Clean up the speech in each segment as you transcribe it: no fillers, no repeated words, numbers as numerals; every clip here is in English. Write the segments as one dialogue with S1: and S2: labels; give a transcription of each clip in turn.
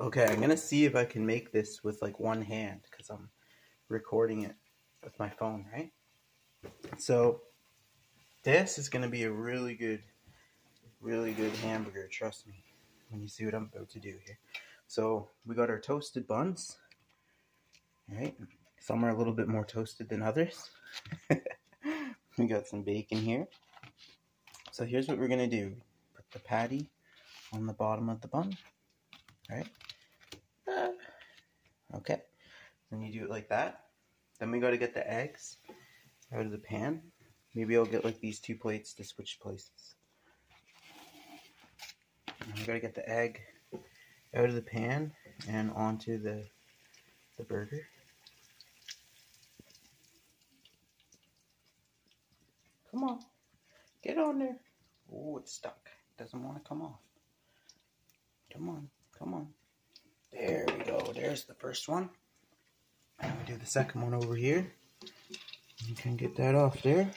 S1: Okay, I'm gonna see if I can make this with like one hand because I'm recording it with my phone, right? So this is gonna be a really good hamburger, trust me, when you see what I'm about to do here. So we got our toasted buns, right? Some are a little bit more toasted than others. We got some bacon here. So here's what we're gonna do. Put the patty on the bottom of the bun, right? Okay, then you do it like that. Then we gotta get the eggs out of the pan. Maybe I'll get like these 2 plates to switch places. And we gotta get the egg out of the pan and onto the burger. Come on, get on there. Oh, it's stuck. It doesn't want to come off. Come on, come on. There we go. There's the first one. And we do the second one over here. You can get that off there.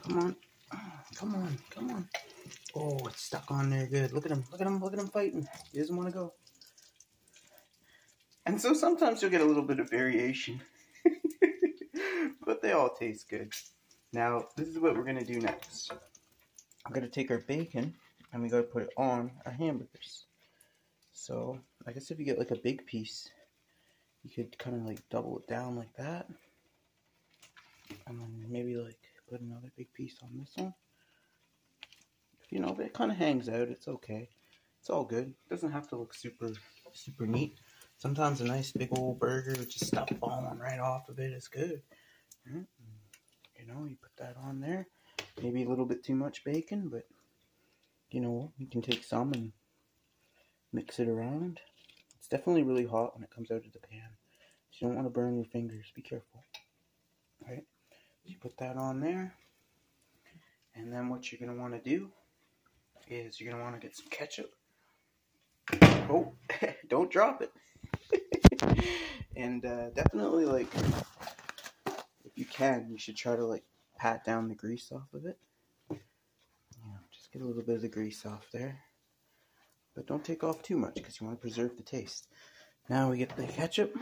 S1: Come on. Come on. Come on. Oh, it's stuck on there good. Look at him. Look at him. Look at him fighting. He doesn't want to go. And so sometimes you'll get a little bit of variation. But they all taste good. Now, this is what we're going to do next. I'm going to take our bacon and we got to put it on our hamburgers. So, I guess if you get like a big piece, you could kind of like double it down like that. And then maybe like put another big piece on this one. You know, if it kind of hangs out, it's okay. It's all good. It doesn't have to look super neat. Sometimes a nice big old burger with just stuff falling right off of it is good. You know, you put that on there. Maybe a little bit too much bacon, but you know, you can take some and mix it around. It's definitely really hot when it comes out of the pan. So you don't want to burn your fingers. Be careful. Right? You put that on there. And then what you're going to want to do is you're going to want to get some ketchup. Oh, don't drop it. And definitely, like, if you can, you should try to, like, pat down the grease off of it. You know, just get a little bit of the grease off there. But don't take off too much because you want to preserve the taste. Now we get the ketchup.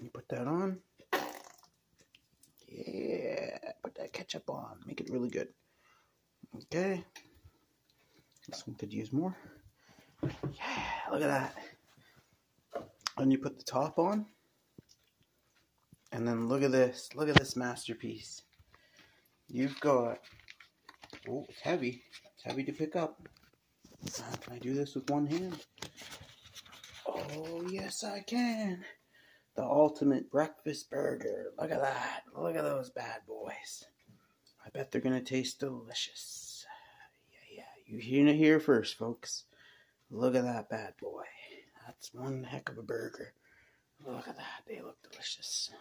S1: You put that on. Yeah, put that ketchup on. Make it really good. Okay. This one could use more. Yeah, look at that. And you put the top on. And then look at this. Look at this masterpiece. You've got... Oh, it's heavy. It's heavy to pick up. Can I do this with one hand? Oh, yes I can. The ultimate breakfast burger. Look at that. Look at those bad boys. I bet they're going to taste delicious. Yeah. You hear it here first, folks. Look at that bad boy. That's one heck of a burger. Look at that. They look delicious.